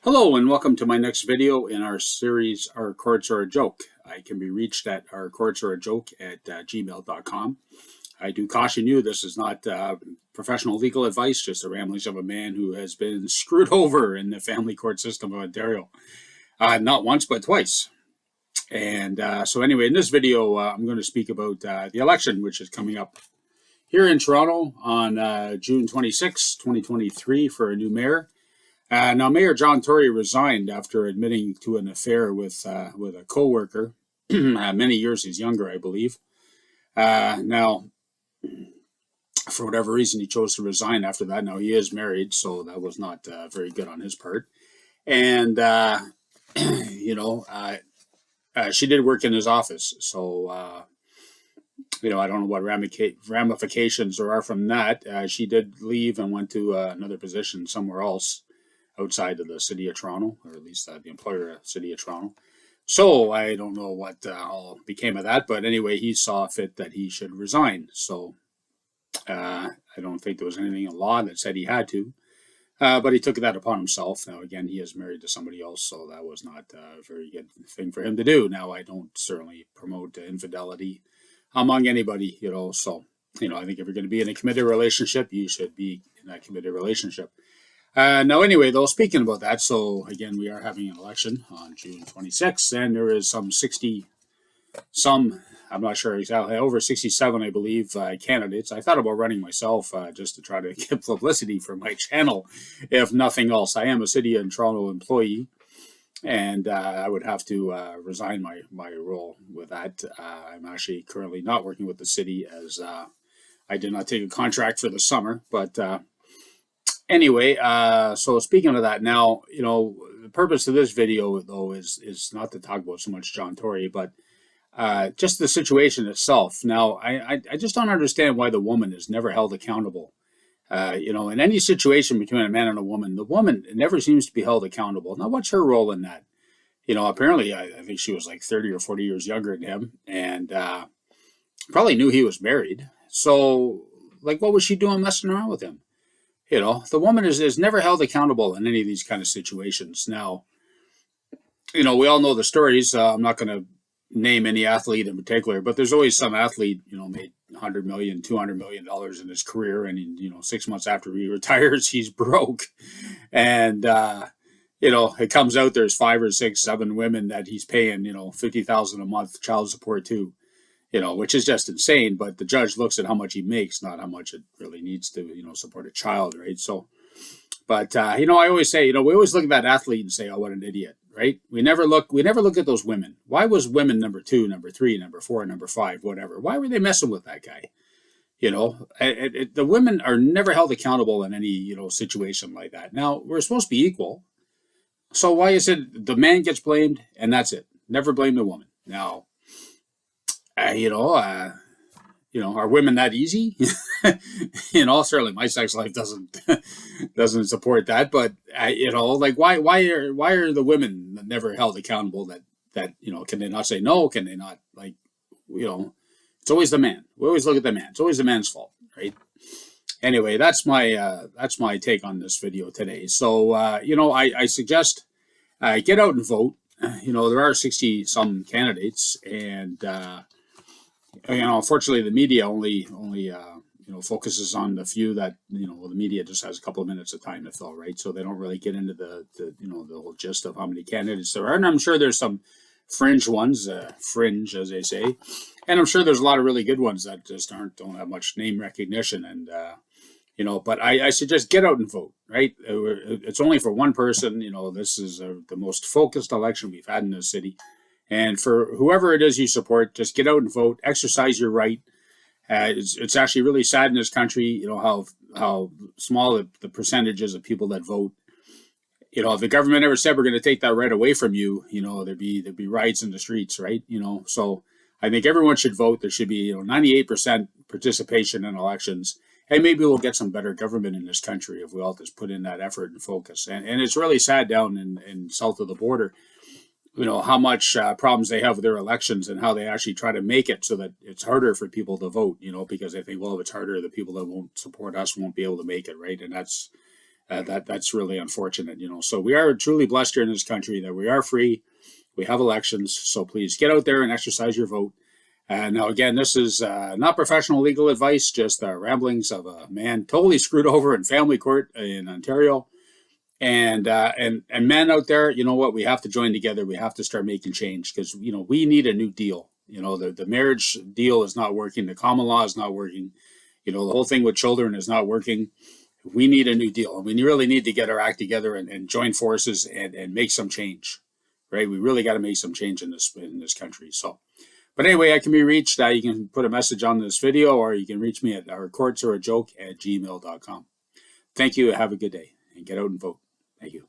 Hello and welcome to my next video in our series, Our Courts Are a Joke. I can be reached at ourcourtsarajoke at gmail.com. I do caution you, this is not professional legal advice, just the ramblings of a man who has been screwed over in the family court system of Ontario. Not once, but twice. And so anyway, in this video, I'm going to speak about the election, which is coming up here in Toronto on June 26, 2023 for a new mayor. Now, Mayor John Tory resigned after admitting to an affair with a co-worker. Many years he's younger, I believe. Now, for whatever reason, he chose to resign after that. Now, he is married, so that was not very good on his part. And, she did work in his office. So, I don't know what ramifications there are from that. She did leave and went to another position somewhere else outside of the city of Toronto, or at least the employer city of Toronto. So I don't know what all became of that, but anyway, he saw fit that he should resign. So I don't think there was anything in law that said he had to, but he took that upon himself. Now, again, he is married to somebody else, so that was not a very good thing for him to do. Now, I don't certainly promote infidelity among anybody, so, I think if you're going to be in a committed relationship, you should be in that committed relationship. Now, anyway, though, speaking about that, so again, we are having an election on June 26th, and there is I'm not sure exactly, over 67, I believe, candidates. I thought about running myself just to try to get publicity for my channel, if nothing else. I am a City of Toronto employee, and I would have to resign my role with that. I'm actually currently not working with the city as I did not take a contract for the summer, but anyway, so speaking of that now, the purpose of this video, though, is not to talk about so much John Tory, but just the situation itself. Now, I just don't understand why the woman is never held accountable. In any situation between a man and a woman, the woman never seems to be held accountable. Now, what's her role in that? Apparently, I think she was like 30 or 40 years younger than him, and probably knew he was married. So, what was she doing messing around with him? The woman is never held accountable in any of these kind of situations. Now, we all know the stories. I'm not going to name any athlete in particular, but there's always some athlete, made $100 million, $200 million in his career. And, 6 months after he retires, he's broke. And, it comes out there's 5 or 6, 7 women that he's paying, $50,000 a month child support to. Which is just insane, but the judge looks at how much he makes, not how much it really needs to, support a child, right? So, but, I always say, we always look at that athlete and say, oh, what an idiot, right? We never look at those women. Why was women number 2, number 3, number 4, number 5, whatever? Why were they messing with that guy? The women are never held accountable in any, situation like that. Now, we're supposed to be equal. So why is it the man gets blamed and that's it? Never blame the woman. Now, are women that easy? Certainly my sex life doesn't support that. But why are the women never held accountable? That can they not say no? Can they not It's always the man. We always look at the man. It's always the man's fault, right? Anyway, that's my take on this video today. So I suggest get out and vote. There are 60 some candidates, and unfortunately, the media only focuses on the few that the media just has a couple of minutes of time to fill, right? So they don't really get into the whole gist of how many candidates there are, and I'm sure there's some fringe ones, fringe as they say, and I'm sure there's a lot of really good ones that just don't have much name recognition, and But I suggest get out and vote, right? It's only for one person. This is the most focused election we've had in the city. And for whoever it is you support, just get out and vote, exercise your right. It's actually really sad in this country, how small the percentage is of people that vote. If the government ever said we're going to take that right away from you, there'd be riots in the streets, right? So I think everyone should vote. There should be 98% participation in elections. And maybe we'll get some better government in this country if we all just put in that effort and focus. And it's really sad down in south of the border, how much problems they have with their elections and how they actually try to make it so that it's harder for people to vote, because they think, well, if it's harder, the people that won't support us won't be able to make it, right? And That's really unfortunate, you know. So we are truly blessed here in this country that we are free. We have elections. So please get out there and exercise your vote. Now, again, this is not professional legal advice, just ramblings of a man totally screwed over in family court in Ontario. And men out there, you know what? We have to join together. We have to start making change because you know we need a new deal. You know the marriage deal is not working. The common law is not working. You know the whole thing with children is not working. We need a new deal, and we really need to get our act together and join forces and make some change. Right? We really got to make some change in this country. So. But anyway, I can be reached. You can put a message on this video, or you can reach me at ourcourtsareajoke@gmail.com. Thank you. Have a good day, and get out and vote. Thank you.